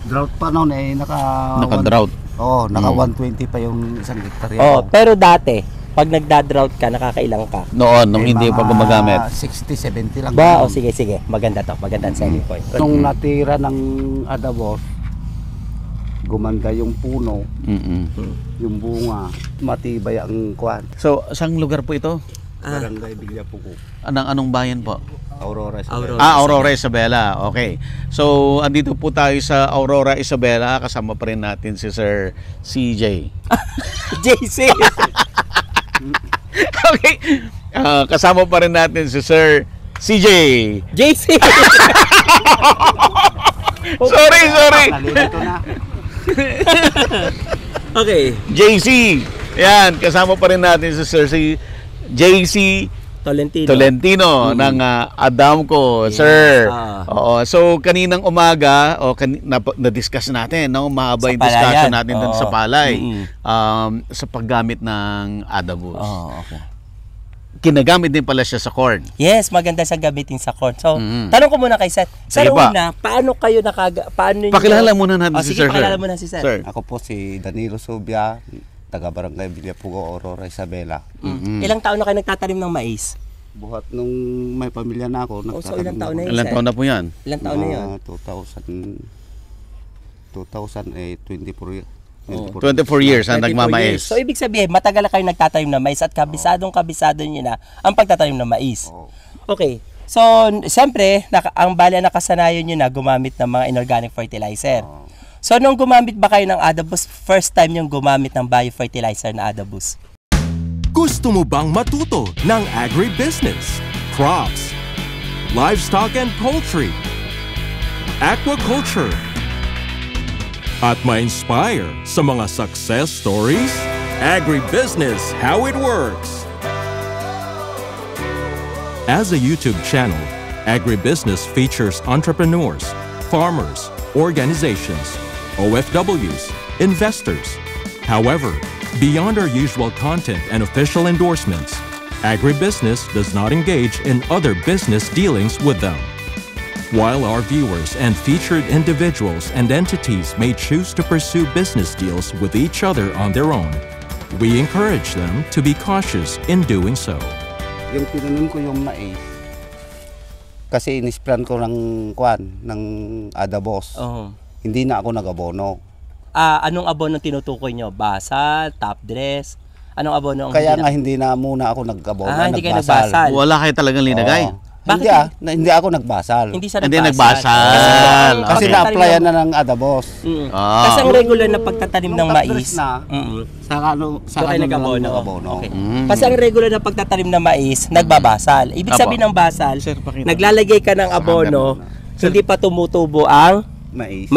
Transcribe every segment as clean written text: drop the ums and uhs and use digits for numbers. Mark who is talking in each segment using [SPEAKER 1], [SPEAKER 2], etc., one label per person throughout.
[SPEAKER 1] Drought pa noon
[SPEAKER 2] Naka-drought.
[SPEAKER 1] Naka 120 pa yung isang hektarya.
[SPEAKER 3] Pero dati, pag nagda-drought ka, nakakailang ka?
[SPEAKER 2] Noon, nung hindi pa gumagamit.
[SPEAKER 1] 60, 70 lang.
[SPEAKER 3] Sige. Maganda to. Maganda ang selling point.
[SPEAKER 1] Nung natira ng adabos, gumanda yung puno, yung bunga, matibay ang kwan.
[SPEAKER 2] So, saan lugar po ito?
[SPEAKER 1] Barangay Villapuco.
[SPEAKER 2] Anong bayan po?
[SPEAKER 1] Aurora.
[SPEAKER 2] Aurora Isabela. Okay. So, andito po tayo sa Aurora Isabela. Kasama pa rin natin si Sir CJ.
[SPEAKER 3] JC!
[SPEAKER 2] Okay. Kasama pa rin natin si Sir CJ.
[SPEAKER 3] JC!
[SPEAKER 2] Sorry.
[SPEAKER 1] Nalilito na.
[SPEAKER 3] Okay.
[SPEAKER 2] JC. Yan. Kasama pa rin natin si Sir JC Tolentino ng Adamco, sir. Oo. So kaninang umaga na-discuss natin, no? Mahaba yung discussion natin dun sa palay sa paggamit ng adabos.
[SPEAKER 3] Okay.
[SPEAKER 2] Ginagamit din pala siya sa corn.
[SPEAKER 3] Yes, maganda sa gamitin sa corn. So, tanong ko muna kay Sir. Sir, una, paano kayo
[SPEAKER 2] Pakilala muna natin si Sir.
[SPEAKER 3] Pakilala muna si Sir.
[SPEAKER 1] Ako po si Danilo Subia, taga Barangay Villapuco, Aurora Isabela.
[SPEAKER 3] Ilang taon na kayo nagtatanim ng mais?
[SPEAKER 1] Buhat nung may pamilya na ako,
[SPEAKER 3] so ilang taon na yun?
[SPEAKER 2] Ilang taon na po yan?
[SPEAKER 3] Ilang taon na yun?
[SPEAKER 1] 2008, 24
[SPEAKER 2] years ang nagmamais.
[SPEAKER 3] So ibig sabihin, matagal na kayo nagtatanim ng mais at kabisado nyo na ang pagtatanim ng mais. Okay. So, siyempre, ang bala nakasanayan nyo na gumamit ng mga inorganic fertilizer. So, nung gumamit ba kayo ng Adabus, first time yung gumamit ng biofertilizer na Adabus?
[SPEAKER 4] Gusto mo bang matuto ng agribusiness, crops, livestock and poultry, aquaculture, at ma-inspire sa mga success stories? Agribusiness, how it works! As a YouTube channel, Agribusiness features entrepreneurs, farmers, organizations, OFWs, investors. However, beyond our usual content and official endorsements, Agribusiness does not engage in other business dealings with them. While our viewers and featured individuals and entities may choose to pursue business deals with each other on their own, we encourage them to be cautious in doing so.
[SPEAKER 1] Yung tinanim ko yung mais, kasi inisplan ko ng Adabos. Hindi na ako nag-abono.
[SPEAKER 3] Anong abono tinutukoy nyo? Basal, top dress? Anong abono?
[SPEAKER 1] Kaya hindi na muna ako nag-abono.
[SPEAKER 3] Hindi kayo nagbasal.
[SPEAKER 2] Wala kayo talagang linagay?
[SPEAKER 1] Hindi ako nagbasal.
[SPEAKER 3] Hindi siya
[SPEAKER 2] nagbasal.
[SPEAKER 1] Kasi na-applyan na ng Adabos.
[SPEAKER 3] Kasi ang regular na pagtatanim ng mais.
[SPEAKER 1] Saka nag-abono.
[SPEAKER 3] Okay. Kasi ang regular na pagtatanim ng mais, nagbabasal. Ibig sabihin ng basal, naglalagay ka ng abono, hindi pa tumutubo ang mais.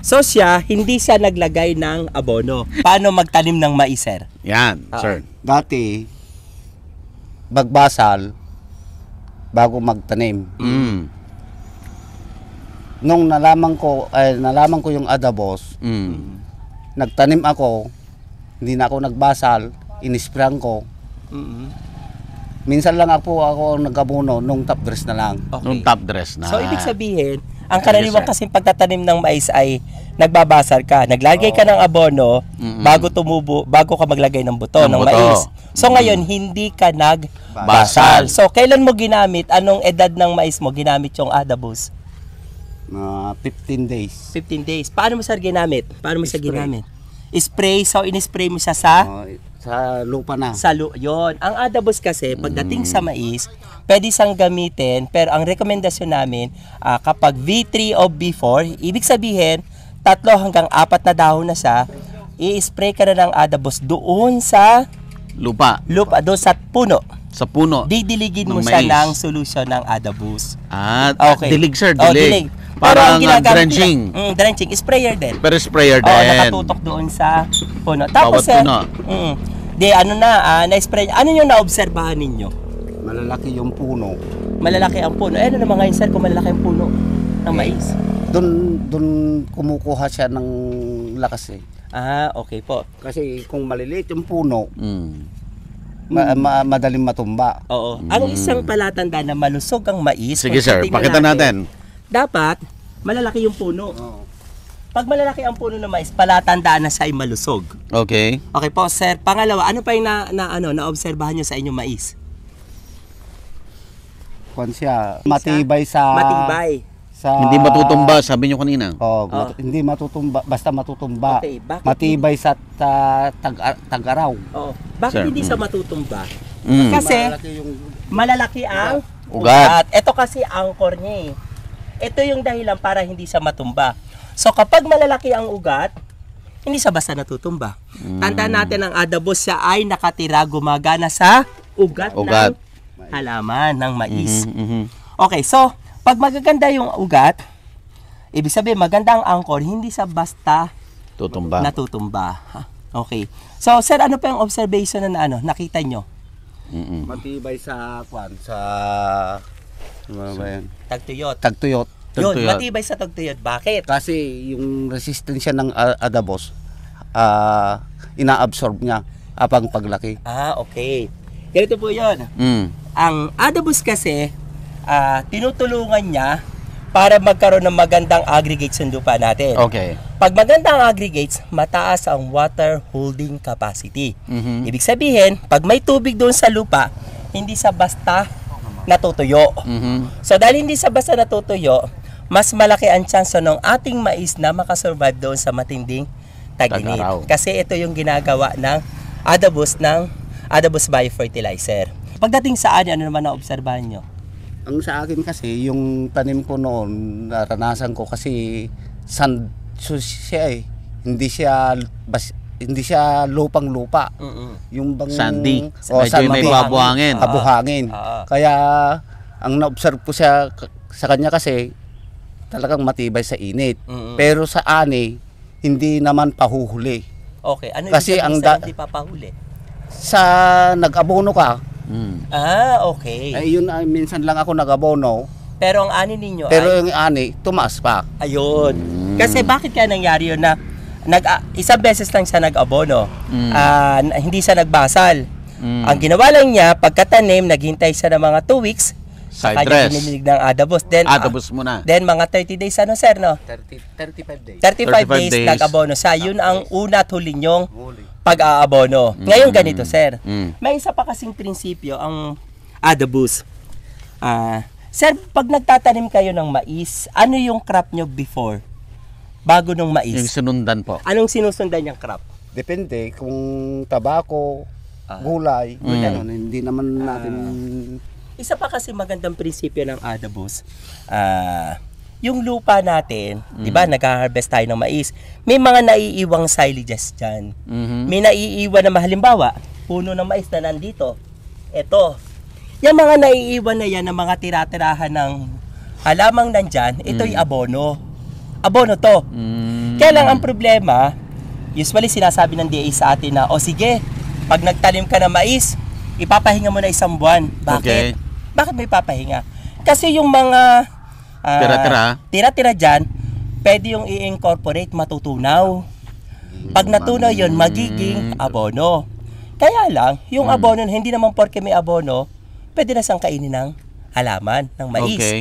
[SPEAKER 3] So hindi siya naglagay ng abono. Paano magtanim ng mais, sir?
[SPEAKER 2] Yan, sir.
[SPEAKER 1] Dati, magbasal bago magtanim. Nung nalaman ko yung Adabos, nagtanim ako, hindi na ako nagbasal, inispran ko. Minsan lang ako nag-abono nung top dress na lang.
[SPEAKER 2] Nung top dress na.
[SPEAKER 3] So ibig sabihin, ang karaniwang kasing pagtatanim ng mais ay nagbabasal ka. Naglagay ka ng abono bago tumubo, bago ka maglagay ng buto ng mais. So ngayon, hindi ka nagbasal. So kailan mo ginamit? Anong edad ng mais mo ginamit yung Adabus?
[SPEAKER 1] 15 days.
[SPEAKER 3] 15 days. Paano mo sir ginamit? Paano mo siya ginamit? Spray. So in-spray mo siya sa
[SPEAKER 1] lupa na.
[SPEAKER 3] Yon. Ang Adabus kasi, pagdating sa mais, pwede siyang gamitin, pero ang rekomendasyon namin, kapag V3 o V4, ibig sabihin, 3 hanggang 4 na dahon na siya, i-spray ka na ng Adabus doon sa
[SPEAKER 2] lupa,
[SPEAKER 3] doon sa puno.
[SPEAKER 2] Sa puno.
[SPEAKER 3] Didiligin mo siya ng solution ng Adabus.
[SPEAKER 2] Dilig sir, dilig.
[SPEAKER 3] Parang
[SPEAKER 2] drenching.
[SPEAKER 3] Drenching, sprayer din.
[SPEAKER 2] Pero sprayer din.
[SPEAKER 3] Nakatutok doon sa puno. Tapos
[SPEAKER 2] bawat puno.
[SPEAKER 3] Na-spray. Ano yung naobserbahan ninyo?
[SPEAKER 1] Malalaki yung puno.
[SPEAKER 3] Malalaki ang puno. Ano naman ngayon sir kung malalaki ang puno ng mais?
[SPEAKER 1] Doon kumukuha siya ng lakas eh.
[SPEAKER 3] Okay po.
[SPEAKER 1] Kasi kung maliliit yung puno, madaling matumba.
[SPEAKER 3] Oo. Ang isang palatanda na malusog ang mais.
[SPEAKER 2] Sige sir, pakita natin.
[SPEAKER 3] Dapat malalaki yung puno. Pag malalaki ang puno ng mais, palatandaan na siya ay malusog.
[SPEAKER 2] Okay.
[SPEAKER 3] Okay po, sir. Pangalawa, ano pa yung na-obserbahan nyo sa inyong mais?
[SPEAKER 1] Kwan siya, matibay sa...
[SPEAKER 3] Matibay.
[SPEAKER 2] Hindi matutumba, sabi nyo kanina.
[SPEAKER 1] Hindi matutumba, basta matutumba.
[SPEAKER 3] Okay, bakit
[SPEAKER 1] matibay sa tag-araw.
[SPEAKER 3] Oo. Bakit
[SPEAKER 2] Sir,
[SPEAKER 3] hindi siya matutumba?
[SPEAKER 2] Mm.
[SPEAKER 3] Kasi
[SPEAKER 1] Malaki yung
[SPEAKER 3] malalaki ang
[SPEAKER 2] Ugat.
[SPEAKER 3] Ito kasi angkor niya eh. Ito yung dahilan para hindi siya matumba. So kapag malalaki ang ugat, hindi siya basta natutumba. Tandaan natin ang adabos siya ay nakatira gumagana sa ugat. ng halaman ng mais. Okay, so pag magaganda yung ugat, ibig sabihin maganda ang angkor, hindi siya basta natutumba. Okay. So sir, ano pa yung observation na nakita nyo?
[SPEAKER 1] matibay sa kwan, sa... Ano ba yan?
[SPEAKER 3] Tagtuyot.
[SPEAKER 1] Tagtuyot.
[SPEAKER 3] Yun, matibay sa tagtuyot. Bakit?
[SPEAKER 1] Kasi yung resistensya ng adabos, ina-absorb niya apang paglaki.
[SPEAKER 3] Okay. Ganito po yun. Ang adabos kasi, tinutulungan niya para magkaroon ng magandang aggregates ng lupa natin.
[SPEAKER 2] Okay.
[SPEAKER 3] Pag maganda ang aggregates, mataas ang water holding capacity. Ibig sabihin, pag may tubig doon sa lupa, hindi sa basta natutuyo. So dahil hindi sa basta natutuyo, mas malaki ang chance ng ating mais na makasurvive doon sa matinding tag-init. Kasi ito yung ginagawa ng adabos biofertilizer. Pagdating sa ano naman na-obserbahan nyo?
[SPEAKER 1] Ang sa akin kasi, yung tanim ko noon, naranasan ko kasi siya eh. Hindi siya lupang-lupa. Yung bang
[SPEAKER 2] sandy.
[SPEAKER 1] Sandy.
[SPEAKER 2] May babuhangin.
[SPEAKER 1] Kabuhangin. Kaya ang na-observe ko sa kanya kasi talagang matibay sa init. Pero sa ani, hindi naman pahuhuli.
[SPEAKER 3] Okay, ano
[SPEAKER 1] kasi
[SPEAKER 3] ang hindi papahuli?
[SPEAKER 1] Sa nag-abono ka.
[SPEAKER 3] Okay.
[SPEAKER 1] Yun minsan lang ako nag-abono.
[SPEAKER 3] Pero ang ani ninyo
[SPEAKER 1] yung ani, tumaas pa.
[SPEAKER 3] Ayun. Kasi bakit kaya nangyari yun na isang beses lang siya nag-abono, hindi siya nagbasal. Ang ginawa lang niya, pagkatanim, naghintay siya ng mga 2 weeks,
[SPEAKER 2] side dress.
[SPEAKER 3] Dinilig ng adabos. Then,
[SPEAKER 2] adabos muna.
[SPEAKER 3] Then mga 30 days, sir, no?
[SPEAKER 1] 35 days.
[SPEAKER 3] 35 days nag-abono siya. Yun ang una at huli nyong pag-aabono. Ngayon ganito, sir. May isa pa kasing prinsipyo ang adabos. Sir, pag nagtatanim kayo ng mais, ano yung crop nyo before? Bago nung mais?
[SPEAKER 2] Yung sinundan po.
[SPEAKER 3] Anong sinusundan yung crop?
[SPEAKER 1] Depende kung tabako, gulay, ganun. Hindi naman natin...
[SPEAKER 3] Isa pa kasi magandang prinsipyo ng adabos. Yung lupa natin, di ba, nag-harvest tayo ng mais, may mga naiiwang silages dyan. May naiiwan na halimbawa, puno ng mais na nandito. Ito. Yung mga naiiwan na yan, ng mga tira-tirahan ng halamang nandyan, ito'y abono. Abono to. Kaya lang ang problema, usually sinasabi ng DA sa atin na, sige, pag nagtanim ka ng mais, ipapahinga mo na 1 buwan. Bakit?
[SPEAKER 2] Okay.
[SPEAKER 3] Bakit may papahinga? Kasi yung mga tira-tira dyan, pwede yung i-incorporate, matutunaw. Pag natunaw yun, magiging abono. Kaya lang, yung abono, hindi naman porke may abono, pwede na siyang kainin ng halaman, ng mais.
[SPEAKER 2] Okay.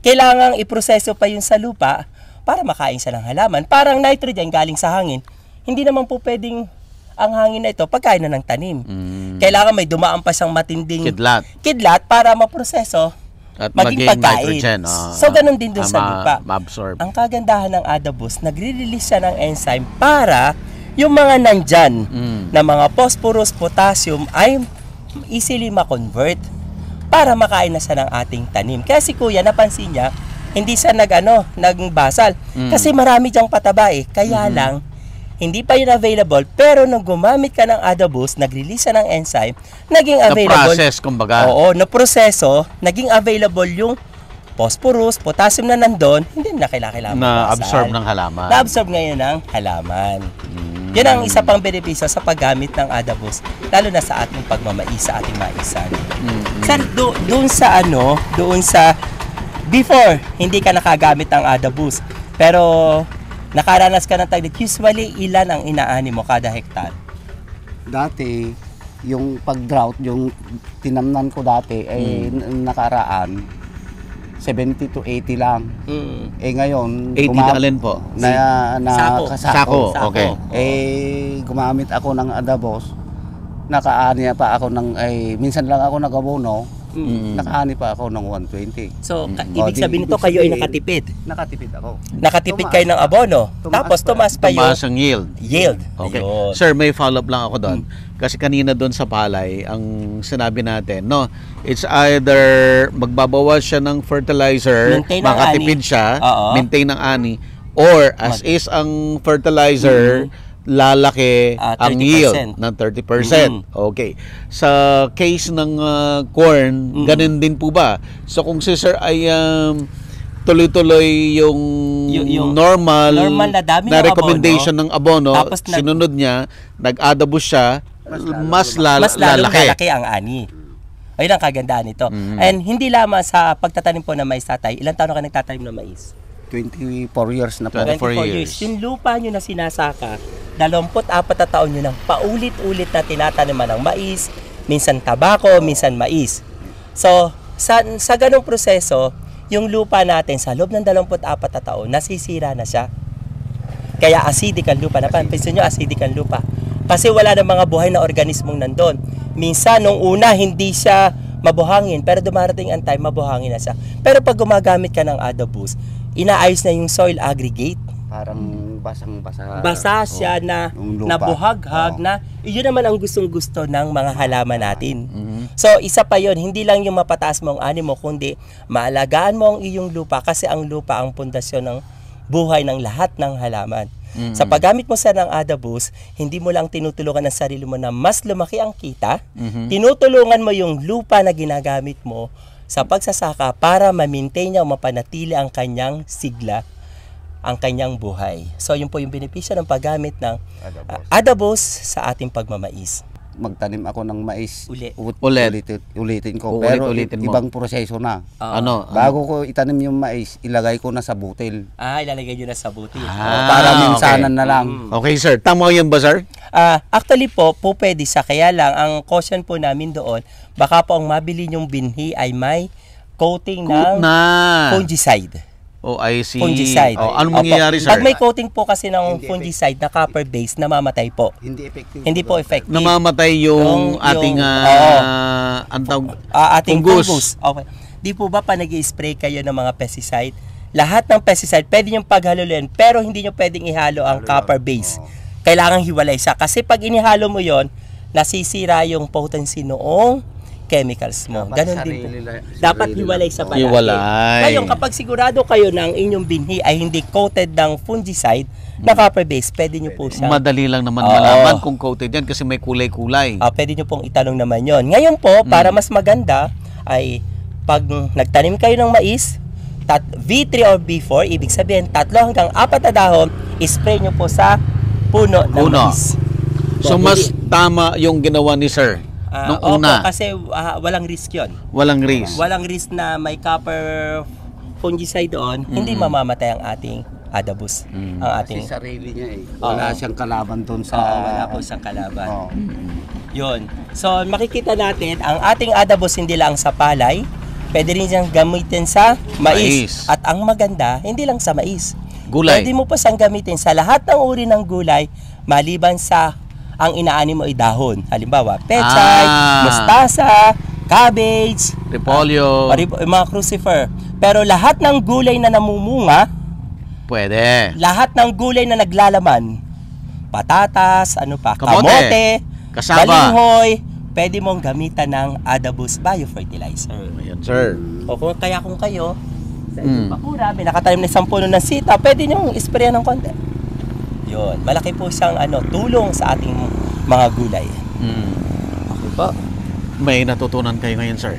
[SPEAKER 3] Kailangang iproseso pa yun sa lupa para makain siya ng halaman. Parang nitrogen galing sa hangin. Hindi naman po pwedeng ang hangin na ito pagkain na ng tanim. Kailangan may dumaan pa siyang matinding kidlat para maproseso
[SPEAKER 2] at
[SPEAKER 3] maging pagkain.
[SPEAKER 2] Nitrogen.
[SPEAKER 3] So, ganun din dun sa lupa.
[SPEAKER 2] Ma-absorb.
[SPEAKER 3] Ang kagandahan ng adabos, nagre-release siya ng enzyme para yung mga nandyan na mga phosphorus, potassium ay easily ma-convert para makain na siya ng ating tanim. Kaya si Kuya, napansin niya, hindi siya nagbasal. Kasi marami diyang pataba eh. Kaya lang, hindi pa yun available, pero nung gumamit ka ng adabos, nag-release ng enzyme, naging available.
[SPEAKER 2] Na-process, kumbaga.
[SPEAKER 3] Oo, na-proseso, naging available yung phosphorus, potassium na nandun, hindi na kailangan
[SPEAKER 2] na-absorb ng halaman.
[SPEAKER 3] Na-absorb ngayon ng halaman. Yan ang isa pang benepisyo sa paggamit ng adabos, lalo na sa ating pagmamais, sa ating maisan. Sir, doon sa before, hindi ka nakagamit ng adabos, pero nakaranas ka ng taglit, usually ilan ang inaani mo kada hektar?
[SPEAKER 1] Dati, yung pag-drought, yung tinamnan ko dati ay nakaraan, 70 to 80 lang. Eh ngayon,
[SPEAKER 2] 80 na alin po?
[SPEAKER 3] Sako.
[SPEAKER 2] Sako, okay.
[SPEAKER 1] Eh gumamit ako ng adabos. Nakaani pa ako ng minsan lang ako nagabono. Nakaani pa ako ng 120.
[SPEAKER 3] So, ibig sabihin nito, kayo ay nakatipid.
[SPEAKER 1] Nakatipid ako.
[SPEAKER 3] Nakatipid kayo ng abono. Tapos tumaas pa yung
[SPEAKER 2] Tumaas ang yield.
[SPEAKER 3] yield.
[SPEAKER 2] Okay.
[SPEAKER 3] Ayun.
[SPEAKER 2] Sir, may follow-up lang ako doon. Kasi kanina doon sa palay, ang sinabi natin, no, it's either magbabawas siya ng fertilizer,
[SPEAKER 3] Maintain ng
[SPEAKER 2] makatipid
[SPEAKER 3] ani.
[SPEAKER 2] siya,
[SPEAKER 3] Oo.
[SPEAKER 2] maintain ng ani, or as is ang fertilizer, lalaki ang
[SPEAKER 3] 30%.
[SPEAKER 2] yield ng 30%. Okay. Sa case ng corn, ganun din po ba? So kung si sir ay tuloy-tuloy yung normal
[SPEAKER 3] na dami
[SPEAKER 2] na
[SPEAKER 3] ng
[SPEAKER 2] recommendation ng abono,
[SPEAKER 3] Tapos
[SPEAKER 2] sinunod niya, nag-adabos siya, mas
[SPEAKER 3] lalong
[SPEAKER 2] lalaki.
[SPEAKER 3] lalaki ang ani. Ayun ang kagandahan nito. And hindi lamang sa pagtatanim po ng mais, tatay. Ilang taon na ka nagtatanim ng mais?
[SPEAKER 1] 24 years na po.
[SPEAKER 2] 24
[SPEAKER 3] 24
[SPEAKER 2] years.
[SPEAKER 3] Yung lupa nyo na sinasaka, 24 na taon nyo nang paulit-ulit na tinataniman ng mais, minsan tabako, minsan mais. So, sa ganong proseso, yung lupa natin sa loob ng 24 na taon, nasisira na siya. Kaya acidic ang lupa. Napansin nyo, acidic ang lupa. Kasi wala na mga buhay na organismong nandun. Minsan, nung una, hindi siya mabuhangin, pero dumarating ang time, mabuhangin na siya. Pero pag gumagamit ka ng adobus, inaayos na yung soil aggregate.
[SPEAKER 1] Parang basang-basa.
[SPEAKER 3] Basa siya na
[SPEAKER 1] yung lupa.
[SPEAKER 3] nabuhaghag na. Iyon naman ang gustong-gusto ng mga halaman natin. So, isa pa yon, hindi lang yung mapataas mo ang ani mo, kundi maalagaan mo ang iyong lupa kasi ang lupa ang pundasyon ng buhay ng lahat ng halaman. Sa paggamit mo sa ng adobus, hindi mo lang tinutulungan ang sarili mo na mas lumaki ang kita, tinutulungan mo yung lupa na ginagamit mo sa pagsasaka para ma-maintain niya o mapanatili ang kanyang sigla, ang kanyang buhay. So, yun po yung benepisyo ng paggamit ng adobus sa ating pagmamais.
[SPEAKER 1] Magtanim ako ng mais. Ulitin ko.
[SPEAKER 2] Ulit-ulitin mo.
[SPEAKER 1] Ibang proseso na.
[SPEAKER 2] Ano?
[SPEAKER 1] Bago ko itanim yung mais, ilagay ko na sa butil.
[SPEAKER 3] Ilalagay nyo na sa butil.
[SPEAKER 1] Para minsanan na lang.
[SPEAKER 2] Okay, sir. Tama yan ba, sir?
[SPEAKER 3] Actually po pwede sa kaya lang, ang caution po namin doon, baka po ang mabili nyong binhi ay may coating ng fungicide.
[SPEAKER 2] Oh, I see.
[SPEAKER 3] Fungicide.
[SPEAKER 2] Oh, anong mangyayari, sir?
[SPEAKER 3] Pag may coating po kasi ng fungicide na copper base, namamatay po.
[SPEAKER 1] Hindi effective.
[SPEAKER 3] Hindi po effective.
[SPEAKER 2] Namamatay yung ating
[SPEAKER 3] ating fungus. Okay. Di po ba pa nag-i-spray kayo ng mga pesticide? Lahat ng pesticide, pwede nyo paghaluin, pero hindi nyo pwedeng ihalo ang copper base. Kailangan hiwalay siya. Kasi pag inihalo mo yon, nasisira yung potency noong chemicals mo. Ganon din po. Dapat hiwalay sa palagi.
[SPEAKER 2] Hiwalay.
[SPEAKER 3] Ngayon, kapag sigurado kayo na ang inyong binhi ay hindi coated ng fungicide na copper base, pwede nyo po siya.
[SPEAKER 2] Madali lang naman malaman kung coated yan kasi may kulay-kulay.
[SPEAKER 3] Pwede nyo pong itanong naman yon. Ngayon po, para mas maganda, ay pag nagtanim kayo ng mais, V3 or B4, ibig sabihin 3 hanggang 4 na dahon, spray nyo po sa puno ng mais.
[SPEAKER 2] So, mas tama yung ginawa ni sir nung una.
[SPEAKER 3] Kasi walang risk yun.
[SPEAKER 2] Walang risk.
[SPEAKER 3] Walang risk na may copper fungicide doon, hindi mamamatay ang ating adobus. Ang ating
[SPEAKER 1] Kasi sarili niya wala siyang kalaban doon sa...
[SPEAKER 3] wala po siyang kalaban. Yun. So, makikita natin, ang ating adobus hindi lang sa palay, pwede rin siyang gamitin sa mais. At ang maganda, hindi lang sa mais.
[SPEAKER 2] Gulay.
[SPEAKER 3] Pwede mo pa siyang gamitin sa lahat ng uri ng gulay, maliban sa ang inaani mo ay dahon. Halimbawa, pechay, mustasa, cabbage,
[SPEAKER 2] repolyo,
[SPEAKER 3] mga crucifer. Pero lahat ng gulay na namumunga,
[SPEAKER 2] pwede.
[SPEAKER 3] Lahat ng gulay na naglalaman, patatas, kamote,
[SPEAKER 2] kasaba,
[SPEAKER 3] balinghoy, pwede mong gamitan ng adobus biofertilizer.
[SPEAKER 2] Ayan, sir.
[SPEAKER 3] Kaya kung kayo, sa inyong bakura, may nakatanim na 10 puno ng sita, pwede nyo isprayan ng konti. Yun, malaki po siyang tulong sa ating mga gulay. Okay po.
[SPEAKER 2] May natutunan kayo ngayon, sir?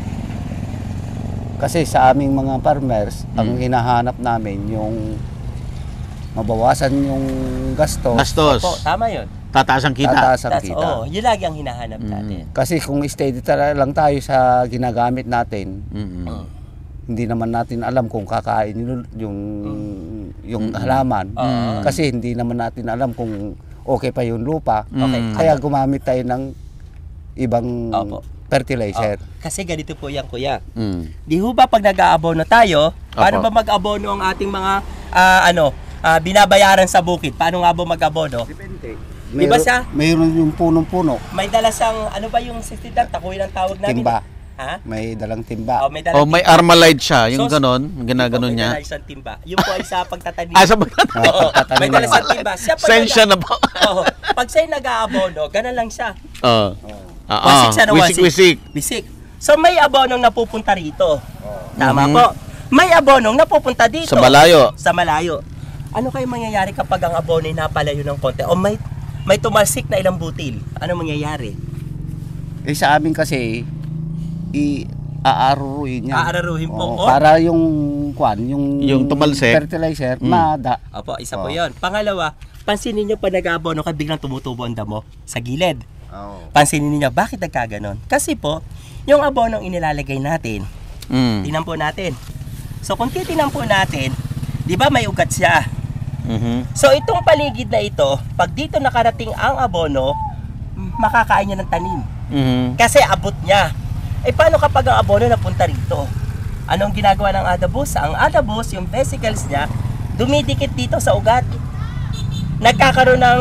[SPEAKER 1] Kasi sa aming mga farmers, ang hinahanap namin yung mabawasan yung gastos.
[SPEAKER 3] Opo, tama yun.
[SPEAKER 2] Tataas ang kita.
[SPEAKER 1] Tataas ang kita.
[SPEAKER 3] Yun lagi ang hinahanap natin.
[SPEAKER 1] Kasi kung steady lang tayo sa ginagamit natin, hindi naman natin alam kung kakain yung halaman. Kasi hindi naman natin alam kung okay pa yung lupa. Kaya gumamit tayo ng ibang fertilizer.
[SPEAKER 3] Kasi ganito po yan, kuya.
[SPEAKER 2] Mm.
[SPEAKER 3] Di ho ba pag nag-aabono tayo, paano
[SPEAKER 2] Opo.
[SPEAKER 3] ba mag-abono ang ating mga binabayaran sa bukid? Paano nga ba mag-abono?
[SPEAKER 1] Depende.
[SPEAKER 3] Di ba siya?
[SPEAKER 1] Mayroon yung punong-puno.
[SPEAKER 3] May dala siyang, ano ba yung 60 dang? Takuin ang tawag namin.
[SPEAKER 1] Timba.
[SPEAKER 3] Ha?
[SPEAKER 1] May dalang timba.
[SPEAKER 3] May dala
[SPEAKER 2] May Armalite siya, yung
[SPEAKER 3] So,
[SPEAKER 2] ganon, ginaganon niya.
[SPEAKER 3] May dala siyang timba. Yung po ay sa pagtatanim.
[SPEAKER 2] Sa
[SPEAKER 3] Oo, may dala siyang timba. Siya pa
[SPEAKER 2] Sensya na po.
[SPEAKER 3] Oo. Pag siya'y nag-aabono, ganun lang siya.
[SPEAKER 2] Wasik
[SPEAKER 3] siya na
[SPEAKER 2] Wisik.
[SPEAKER 3] Bisik. So may abonong napupunta rito. Tama po. May abonong napupunta dito.
[SPEAKER 2] Sa malayo.
[SPEAKER 3] Sa malayo. Ano kayo mangyayari kapag ang abono ay napalayo ng konti? O may tumalsik na ilang butil? Ano mangyayari?
[SPEAKER 1] Sa amin kasi, aaruruin niya.
[SPEAKER 3] Aararuhin po.
[SPEAKER 1] Para yung
[SPEAKER 2] Yung tumalsik.
[SPEAKER 1] fertilizer, mada.
[SPEAKER 3] Opo, isa po yun. Pangalawa, pansinin nyo pa nag-aabono ka biglang tumutubo ang damo sa gilid. Pansinin niyo bakit nagkaganon? Kasi po, yung abonong inilalagay natin, tingnan po natin. So kung titingnan po natin, di ba may ugat siya? So itong paligid na ito, pag dito nakarating ang abono, makakain niya ng tanim. Kasi abot niya. Paano kapag ang abono napunta rito? Anong ginagawa ng adabos? Ang adabos, yung vesicles niya, dumidikit dito sa ugat. Nagkakaroon ng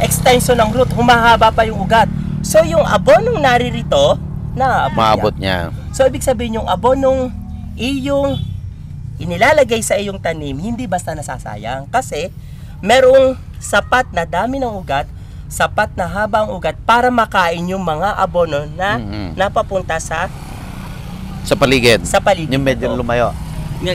[SPEAKER 3] extension ng root, humahaba pa yung ugat. So yung abonong naririto,
[SPEAKER 2] Maabot niya.
[SPEAKER 3] So ibig sabihin yung abonong iyong inilalagay sa iyong tanim, hindi basta nasasayang. Kasi merong sapat na dami ng ugat, sapat na haba ang ugat para makain yung mga abono na napapunta sa
[SPEAKER 2] paligid.
[SPEAKER 3] Sa paligid.
[SPEAKER 2] Yung medyo
[SPEAKER 3] Oo.
[SPEAKER 2] lumayo.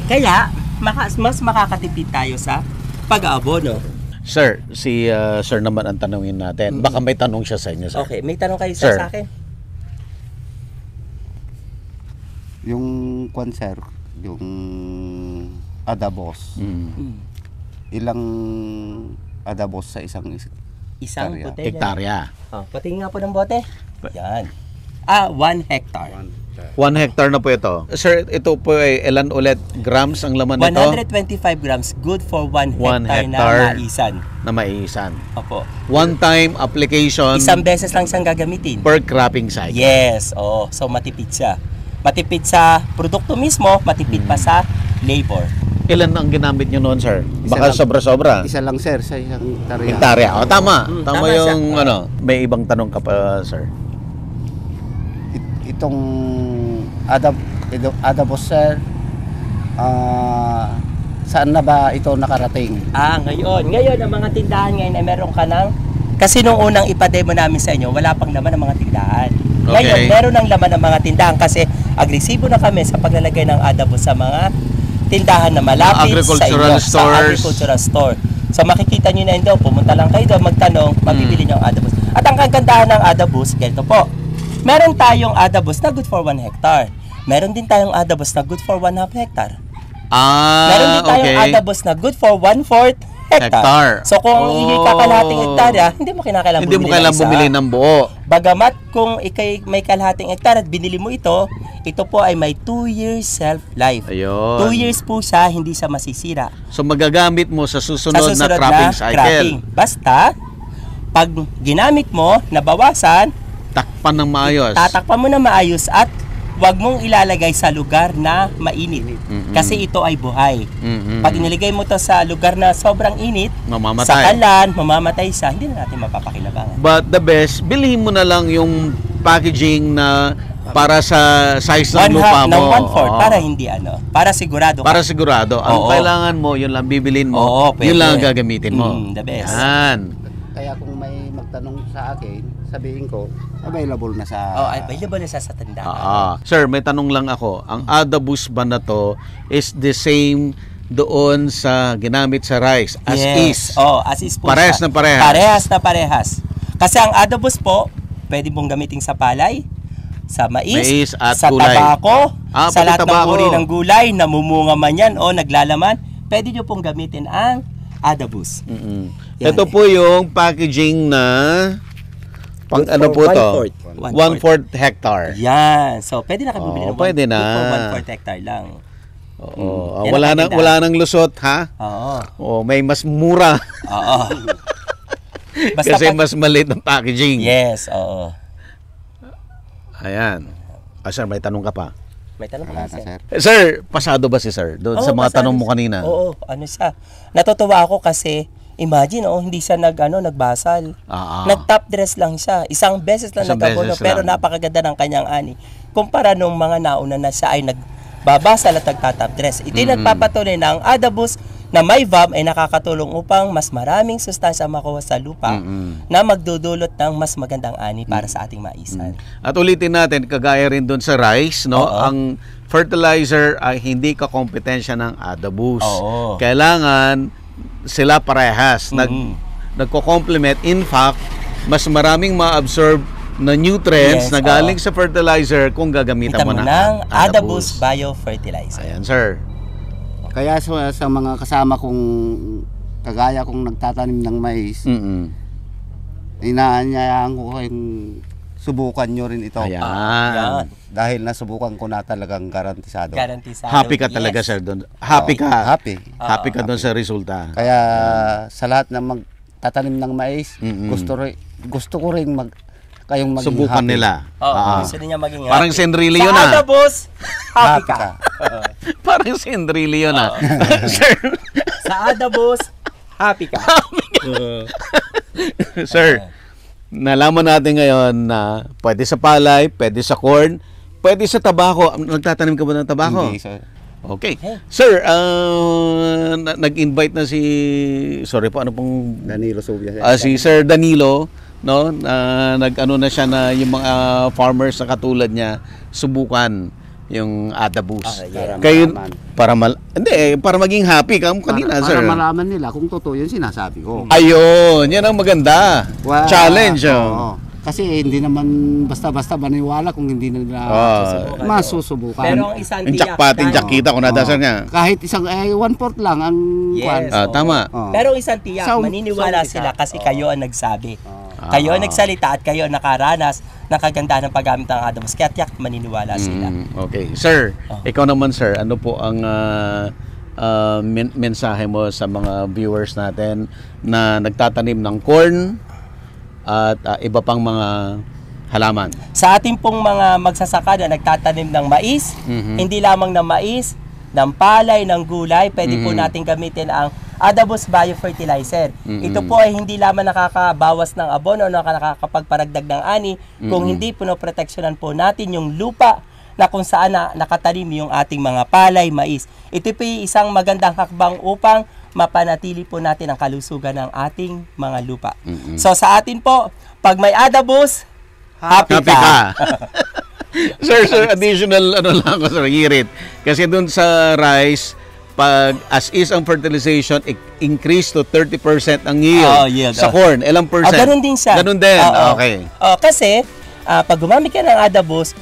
[SPEAKER 3] Kaya mas makakatipid tayo sa pag-aabono.
[SPEAKER 2] Sir, sir naman ang tanungin natin. Baka may tanong siya sa inyo, sir.
[SPEAKER 3] Okay, may tanong kayo
[SPEAKER 2] Sir.
[SPEAKER 3] sa akin?
[SPEAKER 1] Yung sir, yung adabos. Ilang adabos sa isang
[SPEAKER 3] Isang
[SPEAKER 1] hektarya?
[SPEAKER 3] botella.
[SPEAKER 2] Hektarya.
[SPEAKER 3] Patingin nga po ng bote. Yan. 1 hectare.
[SPEAKER 2] 1 hectare na po ito. Sir, ito po ay ilan ulit grams ang laman nito?
[SPEAKER 3] 125 grams, good for 1
[SPEAKER 2] 1
[SPEAKER 3] hectare,
[SPEAKER 2] hectare.
[SPEAKER 3] na maisan.
[SPEAKER 2] Na maiisan.
[SPEAKER 3] Opo.
[SPEAKER 2] One time application
[SPEAKER 3] Isang beses lang siyang gagamitin.
[SPEAKER 2] per cropping cycle.
[SPEAKER 3] Yes, oo. So matipid siya. Matipid sa produkto mismo, matipid pa sa labor.
[SPEAKER 2] Ilan ang ginamit nyo noon, sir?
[SPEAKER 1] Isa
[SPEAKER 2] Baka
[SPEAKER 1] lang.
[SPEAKER 2] sobra-sobra.
[SPEAKER 1] Isa lang sir sa isang hektarya.
[SPEAKER 2] Hektarya. O, tama. Tama
[SPEAKER 3] tama siya.
[SPEAKER 2] yung may ibang tanong ka pa, sir.
[SPEAKER 1] Itong adabos sir, saan na ba ito nakarating?
[SPEAKER 3] Ngayon ang mga tindahan ngayon ay meron ka ng, kasi nung unang ipademo namin sa inyo, wala pang laman ng mga tindahan. Ngayon,
[SPEAKER 2] Okay.
[SPEAKER 3] meron ng laman ng mga tindahan kasi agresibo na kami sa paglalagay ng adabos sa mga tindahan na malapit sa
[SPEAKER 2] Agricultural
[SPEAKER 3] inyo, sa
[SPEAKER 2] stores.
[SPEAKER 3] agricultural store. So makikita nyo na yun daw, pumunta lang kayo doon, magtanong, mabibili nyo ang adabos. At ang kagandahan ng adabos, ganito po, meron tayong adabos na good for 1 hectare. Meron din tayong adabos na good for 1/2 hectare. Meron din tayong
[SPEAKER 2] okay.
[SPEAKER 3] adabos na good for 1/4 hectare.
[SPEAKER 2] Hectare.
[SPEAKER 3] So kung iyo'y kakalahating hektarya, hindi mo kinakailangan
[SPEAKER 2] Hindi mo kailangan bumili ng buo.
[SPEAKER 3] Bagamat kung ikay may kalahating hektarya at binili mo ito po ay may 2 years shelf life.
[SPEAKER 2] Ayun.
[SPEAKER 3] 2 years po siya, hindi siya masisira.
[SPEAKER 2] So magagamit mo sa susunod,
[SPEAKER 3] Sa
[SPEAKER 2] na cropping cycle.
[SPEAKER 3] cropping. Basta, pag ginamit mo, nabawasan,
[SPEAKER 2] Takpan ng maayos.
[SPEAKER 3] tatakpan mo na maayos at huwag mong ilalagay sa lugar na mainit. Kasi ito ay buhay. Pag iniligay mo to sa lugar na sobrang init,
[SPEAKER 2] Mamamatay.
[SPEAKER 3] sa kalan, mamamatay siya, hindi na natin mapapakinabangan.
[SPEAKER 2] But the best, bilhin mo na lang yung packaging na para sa size ng lupa mo.
[SPEAKER 3] Ng 1/4
[SPEAKER 2] Oo.
[SPEAKER 3] para hindi para sigurado
[SPEAKER 2] Para sigurado. Ang
[SPEAKER 3] Oo.
[SPEAKER 2] kailangan mo, yun lang bibilin mo.
[SPEAKER 3] Oo, pwede.
[SPEAKER 2] Yun lang ang gagamitin mo.
[SPEAKER 3] The best.
[SPEAKER 2] Yan.
[SPEAKER 1] Kaya kung may magtanong sa akin, sabihin ko, available na sa...
[SPEAKER 3] Available na siya sa tindahan.
[SPEAKER 2] Sir, may tanong lang ako. Ang adabus ba na to is the same doon sa ginamit sa rice as is?
[SPEAKER 3] As is po
[SPEAKER 2] Parehas
[SPEAKER 3] siya.
[SPEAKER 2] na parehas.
[SPEAKER 3] Parehas na parehas. Kasi ang adobos po, pwede mong gamitin sa palay, sa mais
[SPEAKER 2] at
[SPEAKER 3] sa
[SPEAKER 2] gulay.
[SPEAKER 3] tabako, sa
[SPEAKER 2] Pati
[SPEAKER 3] lahat ng
[SPEAKER 2] tabako.
[SPEAKER 3] uri ng gulay, namumunga man yan o naglalaman, pwede nyo pong gamitin ang adobos. Yan.
[SPEAKER 2] Ito po yung packaging na pang
[SPEAKER 3] Good
[SPEAKER 2] ano
[SPEAKER 3] for
[SPEAKER 2] po to?
[SPEAKER 3] 1/4.
[SPEAKER 2] 1/4 hectare.
[SPEAKER 3] Yan. So, pwede na kayo bumili ng
[SPEAKER 2] pwede na.
[SPEAKER 3] good for 1/4 hectare lang.
[SPEAKER 2] Oo.
[SPEAKER 3] Yan
[SPEAKER 2] Wala
[SPEAKER 3] ang
[SPEAKER 2] nang
[SPEAKER 3] maganda.
[SPEAKER 2] wala nang lusot, ha?
[SPEAKER 3] Oo.
[SPEAKER 2] May mas mura
[SPEAKER 3] Oo. Basta
[SPEAKER 2] kasi
[SPEAKER 3] pag-
[SPEAKER 2] mas maliit ang packaging.
[SPEAKER 3] Yes, oo.
[SPEAKER 2] Ayan. Sir, may tanong ka pa?
[SPEAKER 3] May tanong
[SPEAKER 1] Wala
[SPEAKER 3] pa
[SPEAKER 1] na,
[SPEAKER 3] sir.
[SPEAKER 1] sir.
[SPEAKER 2] Sir, pasado ba si sir? Doon sa mga
[SPEAKER 3] pasado
[SPEAKER 2] tanong mo
[SPEAKER 3] siya.
[SPEAKER 2] kanina.
[SPEAKER 3] Oo, ano siya. Natutuwa ako kasi, imagine, hindi siya nagbasal. Nag-top dress lang siya. Isang beses lang
[SPEAKER 2] Isang
[SPEAKER 3] nag-abono,
[SPEAKER 2] beses
[SPEAKER 3] pero
[SPEAKER 2] lang.
[SPEAKER 3] napakaganda ng kanyang ani. Kumpara nung mga nauna na siya ay nagbabasal at nagtatop dress. Ito yung nagpapatunay na ang Adabus na may VAM ay nakakatulong upang mas maraming sustansya makuha sa lupa na magdudulot ng mas magandang ani para sa ating maisan.
[SPEAKER 2] At ulitin natin, kagaya rin doon sa rice, no?
[SPEAKER 3] Oo.
[SPEAKER 2] Ang fertilizer ay hindi kakompetensya ng Adabus.
[SPEAKER 3] Oo.
[SPEAKER 2] Kailangan sila parehas. Nagko-complement. In fact, mas maraming ma-absorb na nutrients
[SPEAKER 3] Yes,
[SPEAKER 2] na galing sa fertilizer kung gagamitan
[SPEAKER 3] Kita
[SPEAKER 2] mo
[SPEAKER 3] mo
[SPEAKER 2] ng
[SPEAKER 3] ng Adabus Biofertilizer.
[SPEAKER 2] Ayan, sir.
[SPEAKER 1] Kaya sa mga kasama kong kagaya kong nagtatanim ng mais, inaanyayahan ko kayong subukan nyo rin ito.
[SPEAKER 2] Ayan.
[SPEAKER 1] Dahil nasubukan ko na talagang garantisado.
[SPEAKER 3] Garantisado.
[SPEAKER 2] Happy ka talaga, sir, doon. Happy ka.
[SPEAKER 1] Happy.
[SPEAKER 2] Happy ka doon sa resulta.
[SPEAKER 1] Kaya sa lahat ng magtatanim ng mais, gusto ko rin kayong maging
[SPEAKER 2] Subukan
[SPEAKER 1] happy.
[SPEAKER 2] nila.
[SPEAKER 3] Oo, gusto niya maging happy.
[SPEAKER 2] Parang Senrilio
[SPEAKER 3] Sa
[SPEAKER 2] na.
[SPEAKER 3] Adabus, happy ka.
[SPEAKER 2] Parang Senrilio na. Sir,
[SPEAKER 3] Sa Adabus, happy ka.
[SPEAKER 2] sir, nalaman natin ngayon na pwede sa palay, pwede sa corn, pwede sa tabako. Nagtatanim ka ba ng tabako?
[SPEAKER 1] Hindi, sir.
[SPEAKER 2] Okay. Sir, nag-invite na si, sorry po, ano pong,
[SPEAKER 1] Danilo Subia.
[SPEAKER 2] si Sir Danilo, no? Nag-ano na siya na yung mga farmers na katulad niya, subukan yung Adabus. Kayo, para maging happy ka kanina, sir.
[SPEAKER 1] Para malaman nila kung totoo yung sinasabi ko.
[SPEAKER 2] Ayun, yan ang maganda. Challenge.
[SPEAKER 1] Oo. Kasi hindi naman basta-basta maniwala kung hindi nila masusubukan.
[SPEAKER 3] Pero ang isang
[SPEAKER 2] Tinjak kita ko nadasal niya.
[SPEAKER 1] Kahit isang 1/4 lang ang
[SPEAKER 3] Yes.
[SPEAKER 1] kwan.
[SPEAKER 2] Tama.
[SPEAKER 1] Oo.
[SPEAKER 3] Pero isang tiyak, maniniwala sila kasi kayo ang nagsabi. Kayo ang nagsalita at kayo ang nakaranas ng kagandahan ng paggamit ng Adabus. Kaya tiyak, maniniwala sila.
[SPEAKER 2] Okay. Sir, ikaw naman, sir, ano po ang mensahe mo sa mga viewers natin na nagtatanim ng corn at iba pang mga halaman?
[SPEAKER 3] Sa ating pong mga magsasaka na nagtatanim ng mais, hindi lamang ng mais, ng palay, ng gulay, pwede po natin gamitin ang Adabus Biofertilizer. Ito po ay hindi lamang nakakabawas ng abono o nakakapagparagdag ng ani, kung hindi pinoproteksyonan po natin yung lupa na kung saan nakatanim yung ating mga palay, mais. Ito po ay isang magandang hakbang upang mapanatili po natin ang kalusugan ng ating mga lupa. So sa atin po, pag may Adabus, happy ka.
[SPEAKER 2] Sir, additional ano lang ko, sir, hirit. Kasi dun sa rice, pag as is ang fertilization, increase to 30% ang yield. Sa corn, ilang percent?
[SPEAKER 3] Ganun din siya.
[SPEAKER 2] Ganun din, okay.
[SPEAKER 3] Kasi, pag gumamit ka ng Adabus,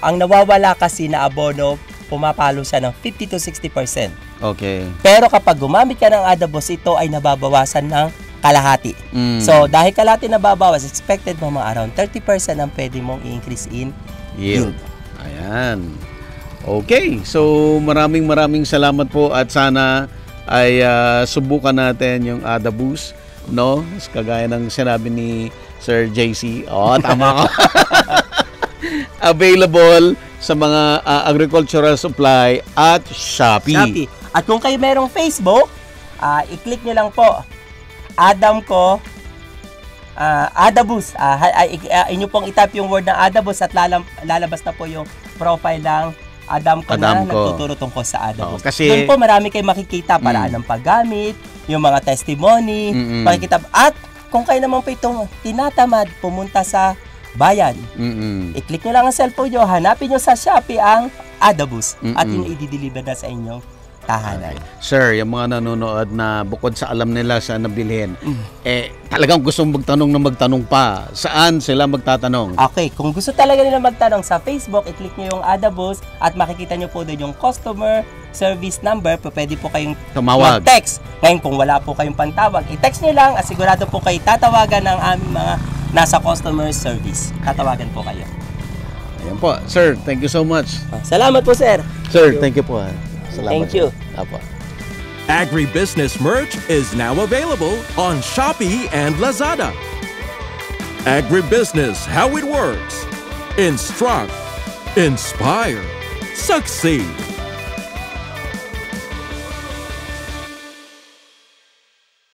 [SPEAKER 3] ang nawawala kasi na abono, pumapalo siya ng 50 to 60%.
[SPEAKER 2] Okay.
[SPEAKER 3] Pero kapag gumamit ka ng Adabus, ito ay nababawasan ng kalahati. So, dahil kalahati nababawas, expected mo mga around 30% ang pwede mong i-increase in yield.
[SPEAKER 2] Ayan. Okay. So, maraming salamat po at sana ay subukan natin yung Adabus, no? Kagaya ng sinabi ni Sir JC. Oh, tama ko. Available sa mga agricultural supply at Shopee.
[SPEAKER 3] At kung kayo merong Facebook, i-click nyo lang po Adamco Adabus. Inyo pong itap yung word ng Adabus at lalabas na po yung profile ng Adamco na nagtuturo tungkol sa Adabus.
[SPEAKER 2] Kasi
[SPEAKER 3] doon po marami kayong makikita paraan ng paggamit, yung mga testimony, makikita. At kung kayo naman po itong tinatamad pumunta sa bayan, i-click nyo lang ang cellphone nyo, hanapin nyo sa Shopee ang Adabus at yun i-deliver na sa inyong tahanan.
[SPEAKER 2] Sir, yung mga nanonood na bukod sa alam nila sa nabilhin, talagang gustong magtanong pa. Saan sila magtatanong?
[SPEAKER 3] Okay, kung gusto talaga nila magtanong sa Facebook, i-click nyo yung Adabus at makikita nyo po doon yung customer service number. Pwede po kayong
[SPEAKER 2] tumawag.
[SPEAKER 3] Mag-text. Ngayon, kung wala po kayong pantawag, i-text nyo lang at sigurado po kayo tatawagan ng aming mga nasa customer service. Tatawagan po kayo.
[SPEAKER 2] Ayan po. Sir, thank you so much.
[SPEAKER 3] Salamat po, sir.
[SPEAKER 2] Sir, thank you po. Salamat.
[SPEAKER 3] Thank you.
[SPEAKER 2] Apo.
[SPEAKER 4] Agribusiness merch is now available on Shopee and Lazada. Agribusiness, how it works. instruct, inspire, succeed.